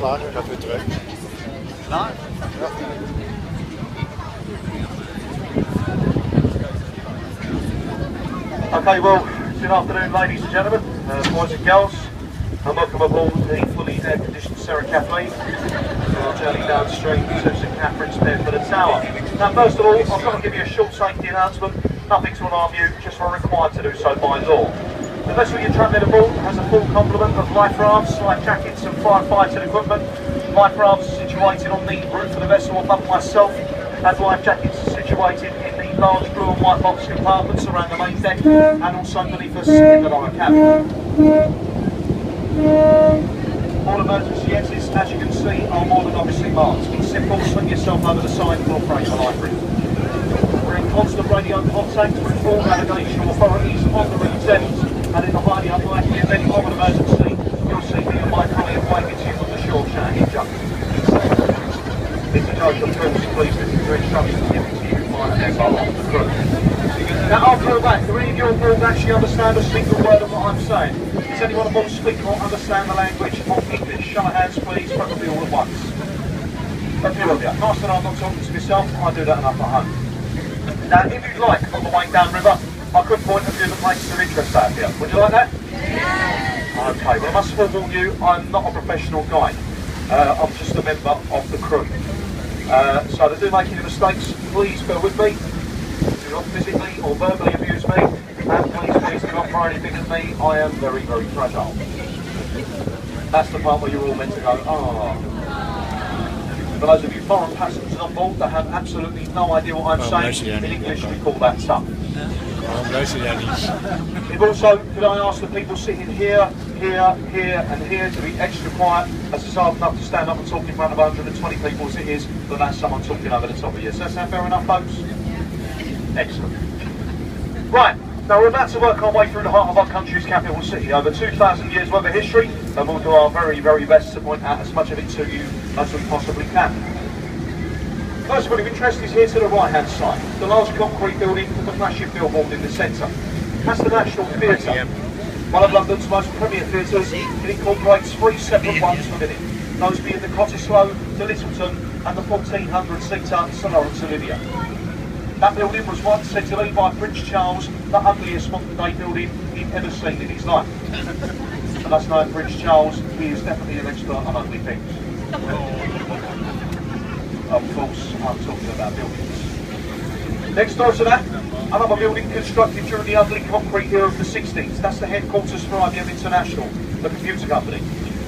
klaar, ik ga weer terug. Klaar? Ja. Okay, well, good afternoon ladies and gentlemen, boys and girls, and welcome aboard the fully air-conditioned Charing Cafe for our journey downstream to St Catherine's Bedford Tower. Now first of all, I've got to give you a short safety announcement, nothing to alarm you, just we're required to do so by law. The vessel you're travelling aboard has a full complement of life rafts, life jackets and firefighting equipment. Life rafts are situated on the roof of the vessel above myself, and life jackets are situated in the large blue and white box compartments around the main deck and also beneath us in the lower cabin. All emergency exits, as you can see, are more than obviously marked. It's simple, swing yourself over the side and operate the life ring. We're in constant radio contact with all navigation authorities on the route ends, and in the highly unlikely event of an emergency, you'll see me and my colleague waving to you from the shore shouting junction. It's a joke, of course, please listen to instructions given to you by a member of the crew. Now after all that, do any of you on board actually understand a single word of what I'm saying? Does anyone on board speak or understand the language of English? Show of hands please, probably all at once. A few of you. Nice that I'm not talking to myself, I do that enough at home. Now if you'd like, on the way downriver, I could point a few of the places of interest out here. Would you like that? Yeah. Okay, well I must forewarn you, I'm not a professional guide. I'm just a member of the crew. So to do make any mistakes, please bear with me. Do not physically or verbally abuse me, and please do not throw anything at me. I am very, very fragile. That's the part where you're all meant to go, ah. For those of you foreign passengers on board that have absolutely no idea what I'm saying, in English we call that tough. If also, could I ask the people sitting here, here, here and here to be extra quiet, as it's hard enough to stand up and talk in front of 120 people as it is, but that's someone talking over the top of you. So does that sound fair enough, folks? Excellent. Right, now we're about to work our way through the heart of our country's capital city. Over 2,000 years worth of history, and we'll do our very, very best to point out as much of it to you as we possibly can. First point of interest is here to the right hand side, the large concrete building with the flashing billboard in the centre. That's the National Theatre, one of London's most premier theatres. It incorporates 3 separate ones within it, those being the Cottesloe, the Littleton and the 1400-seater St Lawrence Olivia. That building was once said to lead by Prince Charles the ugliest modern day building he'd ever seen in his life. And that's known Prince Charles, he is definitely an expert on ugly things. Of course, I'm talking about buildings. Next door to that, another building constructed during the ugly concrete era of the 60s. That's the headquarters for IBM International, the computer company.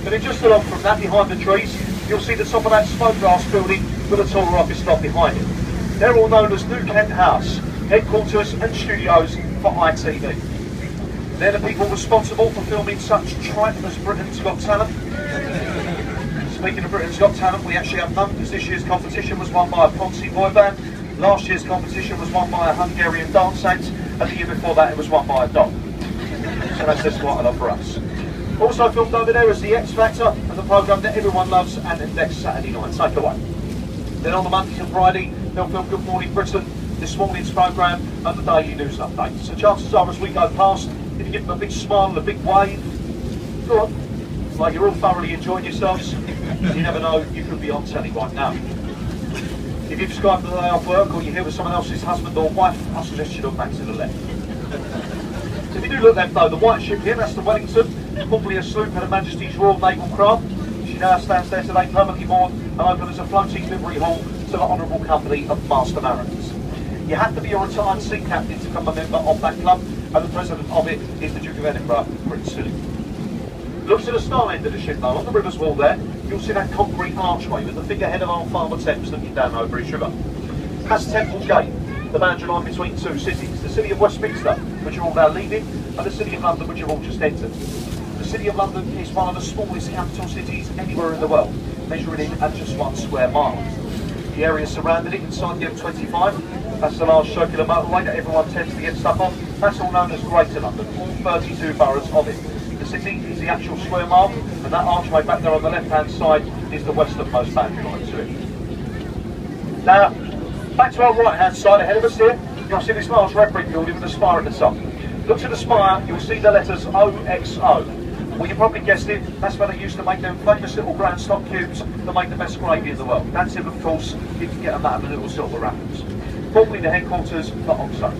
But then just along from that, behind the trees, you'll see the top of that smoke glass building with a taller office block behind it. They're all known as New Kent House, headquarters and studios for ITV. They're the people responsible for filming such tripe as Britain's Got Talent. Speaking of Britain's Got Talent, we actually have none, because this year's competition was won by a Ponzi boy band, last year's competition was won by a Hungarian dance act, and the year before that it was won by a dog. So that's just quite a lot for us. Also filmed over there is The X Factor, and the programme that everyone loves, and the next Saturday night. Take away. Then on the Mondays and Friday, they'll film Good Morning Britain, this morning's programme, and the Daily News Update. So chances are as we go past, if you give them a big smile and a big wave, go on, like you're all thoroughly enjoying yourselves, you never know, you could be on telly right now. If you've described the day off work, or you're here with someone else's husband or wife, I suggest you look back to the left. So if you do look left though, the white ship here, that's the Wellington, formerly a sloop and Her Majesty's Royal Naval Craft. She now stands there today permanently moored and open as a floating livery hall to the Honourable Company of Master Mariners. You have to be a retired sea captain to become a member of that club, and the president of it is the Duke of Edinburgh, Prince Philip. Look to the star end of the ship though, on the river's wall there, you'll see that concrete archway with the figurehead of Old Farmer Thames looking down over his river. That's Temple Gate, the boundary line between two cities, the city of Westminster, which you're all now leaving, and the city of London, which you've all just entered. The city of London is one of the smallest capital cities anywhere in the world, measuring in at just 1 square mile. The area surrounding it inside the M25, that's the large circular motorway that everyone tends to get stuck on, that's all known as Greater London, all 32 boroughs of it. The city is the actual square mile, and that archway back there on the left hand side is the westernmost boundary line to it. Now, back to our right hand side ahead of us here, you'll see this large red brick building with a spire at the top. Look to the spire, you'll see the letters OXO. Well, you probably guessed it, that's where they used to make them famous little brown stock cubes that make the best gravy in the world. That's it, of course, you can get them out of the little silver wrappers. Formerly the headquarters for Oxo.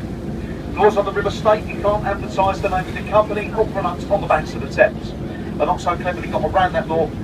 Laws on the River State, you can't advertise the name of the company or product on the banks of the Thames. And Oxo cleverly got around that law